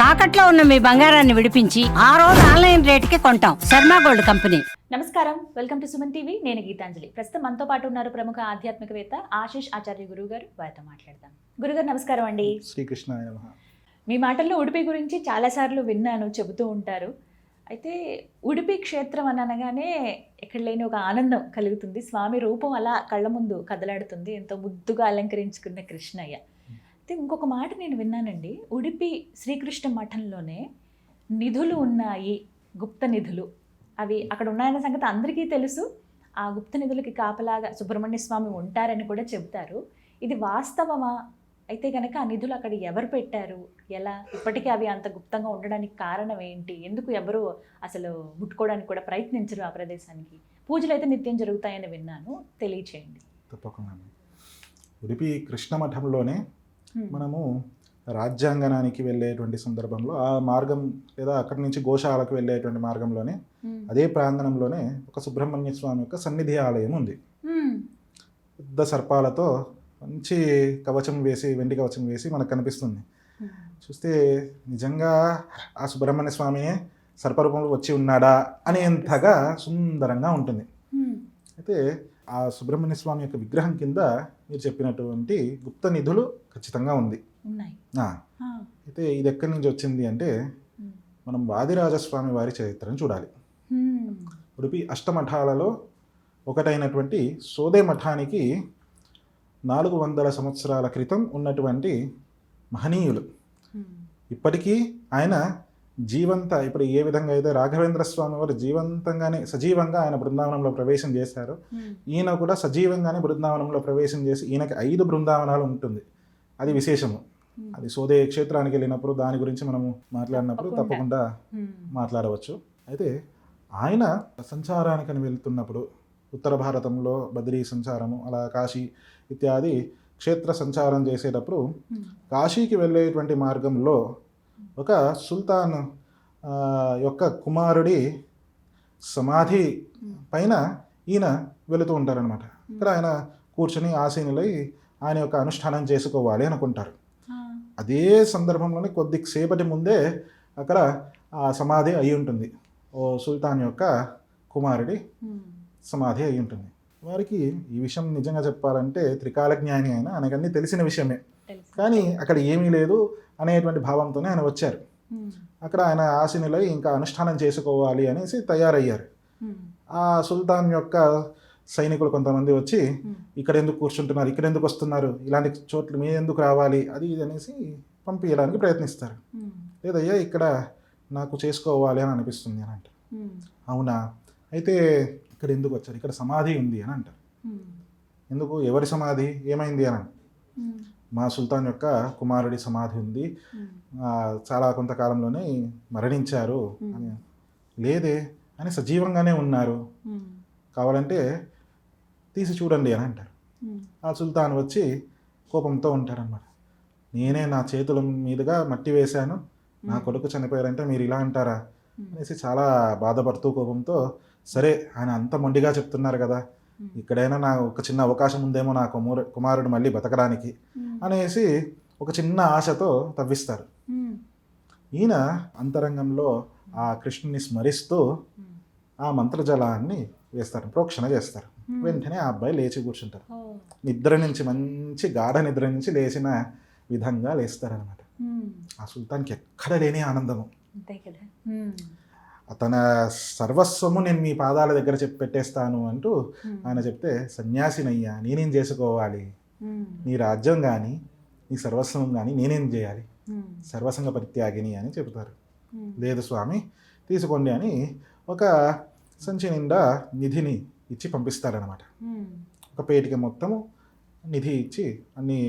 తాకట్లో ఉన్న మీ బంగారాన్ని విడిపించి ఆ రోజు ఆన్లైన్ రేటుకి కొంటాం. Sharma gold company. నమస్కారం, వెల్కమ్ టు సుమన్ టీవీ. నేను గీతాంజలి. ప్రస్తుతం మనతో పాటు ఉన్నారు ప్రముఖ ఆధ్యాత్మికవేత్త ఆశీష్ ఆచార్య గురువు గారు. వారితో మాట్లాడదాం. గురుగారు నమస్కారం అండి. శ్రీకృష్ణ. మీ మాటల్లో ఉడిపి గురించి చాలాసార్లు విన్నాను, చెబుతూ ఉంటారు. అయితే ఉడిపి క్షేత్రం అని అనగానే ఎక్కడ లేని ఒక ఆనందం కలుగుతుంది. స్వామి రూపం అలా కళ్ళ ముందు కదలాడుతుంది. ఎంతో ముద్దుగా అలంకరించుకున్న కృష్ణయ్య. అయితే ఇంకొక మాట నేను విన్నానండి, ఉడిపి శ్రీకృష్ణ మఠంలోనే నిధులు ఉన్నాయి, గుప్త నిధులు. అవి అక్కడ ఉన్నాయన్న సంగతి అందరికీ తెలుసు. ఆ గుప్త నిధులకి కాపలాగా సుబ్రహ్మణ్య స్వామి ఉంటారని కూడా చెబుతారు. ఇది వాస్తవమా? అయితే కనుక ఆ నిధులు అక్కడ ఎవరు పెట్టారు, ఎలా, ఇప్పటికీ అవి అంత గుప్తంగా ఉండడానికి కారణం ఏంటి, ఎందుకు ఎవరు అసలు ముట్టుకోవడానికి కూడా ప్రయత్నించరు ఆ ప్రదేశానికి? పూజలు అయితే నిత్యం జరుగుతాయని విన్నాను, తెలియచేయండి. తప్పకుండా. ఉడిపి కృష్ణ మఠంలోనే మనము రాజ్యాంగనానికి వెళ్ళేటువంటి సందర్భంలో ఆ మార్గం లేదా అక్కడి నుంచి గోశాలకు వెళ్ళేటువంటి మార్గంలోనే అదే ప్రాంగణంలోనే ఒక సుబ్రహ్మణ్య స్వామి యొక్క సన్నిధి ఆలయం ఉంది. పెద్ద సర్పాలతో మంచి కవచం వేసి, వెండి కవచం వేసి మనకు కనిపిస్తుంది. చూస్తే నిజంగా ఆ సుబ్రహ్మణ్య స్వామినే సర్పరూపంలో వచ్చి ఉన్నాడా అనేంతగా సుందరంగా ఉంటుంది. అయితే ఆ సుబ్రహ్మణ్య స్వామి యొక్క విగ్రహం కింద మీరు చెప్పినటువంటి గుప్త నిధులు ఖచ్చితంగా ఉంది. అయితే ఇది ఎక్కడి నుంచి వచ్చింది అంటే మనం వాదిరాజస్వామి వారి చరిత్రను చూడాలి. ఉడిపి అష్టమఠాలలో ఒకటైనటువంటి సోదే మఠానికి 400 సంవత్సరాల క్రితం ఉన్నటువంటి మహనీయులు. ఇప్పటికీ ఆయన ఇప్పుడు ఏ విధంగా అయితే రాఘవేంద్ర స్వామి వారు సజీవంగా ఆయన బృందావనంలో ప్రవేశం చేశారు, ఈయన కూడా సజీవంగానే బృందావనంలో ప్రవేశం చేసి ఈయనకి 5 బృందావనాలు ఉంటుంది. అది విశేషము. అది సోదే క్షేత్రానికి వెళ్ళినప్పుడు దాని గురించి మనము మాట్లాడినప్పుడు తప్పకుండా మాట్లాడవచ్చు. అయితే ఆయన సంచారానికి వెళ్తున్నప్పుడు ఉత్తర భారతంలో బద్రీ సంచారము, అలా కాశీ ఇత్యాది క్షేత్ర సంచారం చేసేటప్పుడు కాశీకి వెళ్ళేటువంటి మార్గంలో ఒక సుల్తాన్ యొక్క కుమారుడి సమాధి పైన ఈయన వెళుతూ ఉంటారనమాట. ఇక్కడ ఆయన కూర్చొని ఆసీనులై ఆయన యొక్క అనుష్ఠానం చేసుకోవాలి అనుకుంటారు. అదే సందర్భంలోనే కొద్దిసేపటి ముందే అక్కడ ఆ సమాధి అయి ఉంటుంది. ఓ సుల్తాన్ యొక్క కుమారుడి సమాధి అయి ఉంటుంది. వారికి ఈ విషయం నిజంగా చెప్పాలంటే త్రికాల జ్ఞాని అయినా ఆయనకన్నీ తెలిసిన విషయమే, కానీ అక్కడ ఏమీ లేదు అనేటువంటి భావంతోనే ఆయన వచ్చారు. అక్కడ ఆయన ఆశీనులై ఇంకా అనుష్ఠానం చేసుకోవాలి అనేసి తయారయ్యారు. ఆ సుల్తాన్ యొక్క సైనికులు కొంతమంది వచ్చి ఇక్కడ ఎందుకు కూర్చుంటున్నారు, ఇక్కడ ఎందుకు వస్తున్నారు, ఇలాంటి చోట్ల మీరు ఎందుకు రావాలి, అది ఇది అనేసి పంపించడానికి ప్రయత్నిస్తారు. లేదయ్యా ఇక్కడ నాకు చేసుకోవాలి అని అనిపిస్తుంది అని అంటారు. అవునా, అయితే ఇక్కడ ఎందుకు వచ్చారు, ఇక్కడ సమాధి ఉంది అని అంటారు. ఎందుకు, ఎవరి సమాధి, ఏమైంది అని అంటారు. మా సుల్తాన్ యొక్క కుమారుడి సమాధి ఉంది, చాలా కొంతకాలంలోనే మరణించారు అని. లేదే, అని సజీవంగానే ఉన్నారు, కావాలంటే తీసి చూడండి అని అంటారు. ఆ సుల్తాన్ వచ్చి కోపంతో ఉంటారనమాట. నేనే నా చేతుల మీదుగా మట్టి వేశాను, నా కొడుకు చనిపోయారంటే మీరు ఇలా అంటారా అనేసి చాలా బాధపడుతూ కోపంతో, సరే ఆయన అంత మొండిగా చెప్తున్నారు కదా, ఇక్కడైనా నా ఒక చిన్న అవకాశం ఉందేమో నా కుమారుడు మళ్ళీ బతకడానికి అనేసి ఒక చిన్న ఆశతో తవ్విస్తారు. ఈయన అంతరంగంలో ఆ కృష్ణుని స్మరిస్తూ ఆ మంత్రజలాన్ని వేస్తారు, ప్రోక్షణ చేస్తారు. వెంటనే ఆ అబ్బాయి లేచి కూర్చుంటారు. నిద్ర నుంచి, మంచి గాఢ నిద్ర నుంచి లేచిన విధంగా లేస్తారనమాట. ఆ సుల్తాన్కి ఎక్కడ లేని ఆనందము. తన సర్వస్వము నేను మీ పాదాల దగ్గర పెట్టేస్తాను అంటూ ఆయన చెప్తే, సన్యాసినయ్యా నేనేం చేసుకోవాలి, నీ రాజ్యం కానీ నీ సర్వస్వం కానీ నేనేం చేయాలి, సర్వసంగ పరిత్యాగిని అని చెబుతారు. లేదు స్వామి తీసుకోండి అని ఒక సంచి నిండా నిధిని ఇచ్చి పంపిస్తారనమాట. ఒక పేటిక మొత్తము నిధి ఇచ్చి అన్ని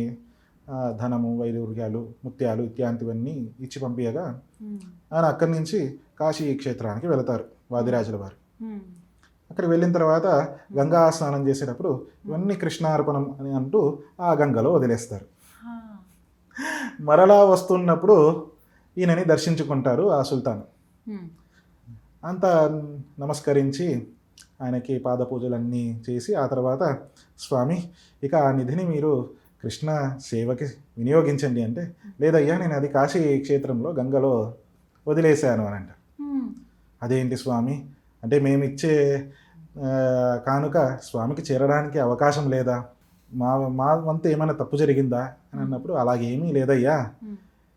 ధనము, వైడూర్యాలు, ముత్యాలు ఇత్యాంటివన్నీ ఇచ్చి పంపించగా ఆయన అక్కడి నుంచి కాశీ క్షేత్రానికి వెళతారు వాదిరాజుల వారు. అక్కడ వెళ్ళిన తర్వాత గంగా స్నానం చేసేటప్పుడు ఇవన్నీ కృష్ణార్పణం అని అంటూ ఆ గంగలో వదిలేస్తారు. మరలా వస్తున్నప్పుడు ఈయనని దర్శించుకుంటారు ఆ సుల్తాన్. అంతా నమస్కరించి ఆయనకి పాద పూజలన్నీ చేసి ఆ తర్వాత, స్వామి ఇక ఆ నిధిని మీరు కృష్ణ సేవకి వినియోగించండి అంటే, లేదయ్యా నేను అది కాశీ క్షేత్రంలో గంగలో వదిలేశాను అని అంట. అదేంటి స్వామి, అంటే మేము ఇచ్చే కానుక స్వామికి చేరడానికి అవకాశం లేదా, మా మా వంతు ఏమైనా తప్పు జరిగిందా అని అన్నప్పుడు, అలాగేమీ లేదయ్యా,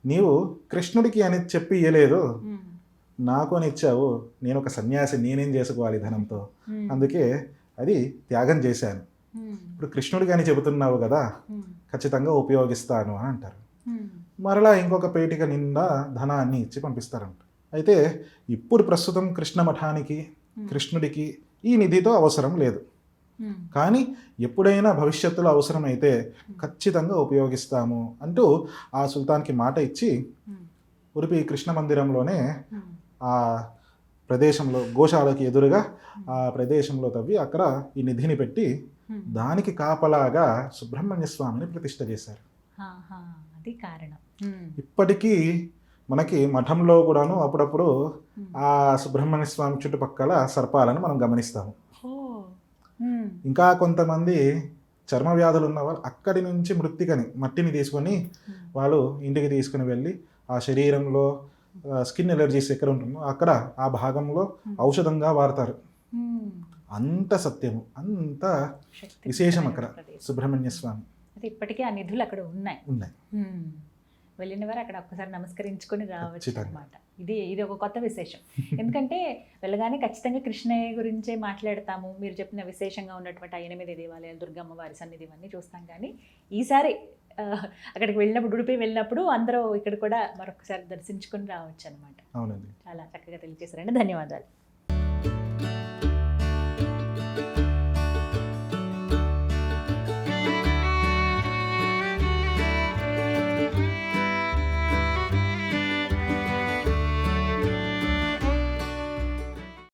నీవు కృష్ణుడికి అని చెప్పి ఇయ్యలేదు, నాకు అని ఇచ్చావు, నేను ఒక సన్యాసి, నేనేం చేసుకోవాలి ధనంతో, అందుకే అది త్యాగం చేశాను. ఇప్పుడు కృష్ణుడికి అని చెబుతున్నావు కదా, ఖచ్చితంగా ఉపయోగిస్తాను అని అంటారు. మరలా ఇంకొక పేటిక నిండా ధనాన్ని ఇచ్చి పంపిస్తారంట. అయితే ఇప్పుడు ప్రస్తుతం కృష్ణ మఠానికి కృష్ణుడికి ఈ నిధితో అవసరం లేదు, కానీ ఎప్పుడైనా భవిష్యత్తులో అవసరమైతే ఖచ్చితంగా ఉపయోగిస్తాము అంటూ ఆ సుల్తాన్కి మాట ఇచ్చి ఉడిపి కృష్ణ మందిరంలోనే ఆ ప్రదేశంలో గోశాలకి ఎదురుగా ఆ ప్రదేశంలో తవ్వి అక్కడ ఈ నిధిని పెట్టి దానికి కాపలాగా సుబ్రహ్మణ్య స్వామిని ప్రతిష్ఠ చేశారు. అది కారణం. ఇప్పటికీ మనకి మఠంలో కూడాను అప్పుడప్పుడు ఆ సుబ్రహ్మణ్య స్వామి చుట్టుపక్కల సర్పాలను మనం గమనిస్తాము. ఇంకా కొంతమంది చర్మ వ్యాధులు ఉన్న వాళ్ళు అక్కడి నుంచి మట్టిని తీసుకొని వాళ్ళు ఇంటికి తీసుకుని వెళ్ళి ఆ శరీరంలో స్కిన్ ఎలర్జీస్ ఎక్కడ ఉంటుందో అక్కడ ఆ భాగంలో ఔషధంగా వాడతారు. అంత సత్యము, అంత విశేషం అక్కడ సుబ్రహ్మణ్య స్వామి. అయితే ఇప్పటికీ ఆ నిధులు అక్కడ ఉన్నాయి. వెళ్ళిన వారు అక్కడ ఒక్కసారి నమస్కరించుకొని రావచ్చు అన్నమాట. ఇది ఒక కొత్త విశేషం. ఎందుకంటే వెళ్ళగానే ఖచ్చితంగా కృష్ణయ్య గురించే మాట్లాడతాము. మీరు చెప్పిన విశేషంగా ఉన్నటువంటి 8 దేవాలయాలు, దుర్గమ్మ వారి సన్నిధి ఇవన్నీ చూస్తాం. కానీ ఈసారి అక్కడికి వెళ్ళినప్పుడు, ఉడిపి వెళ్ళినప్పుడు అందరూ ఇక్కడ కూడా మరొకసారి దర్శించుకొని రావచ్చు అనమాట. అవునండి, చాలా చక్కగా తెలియజేశారండి. ధన్యవాదాలు.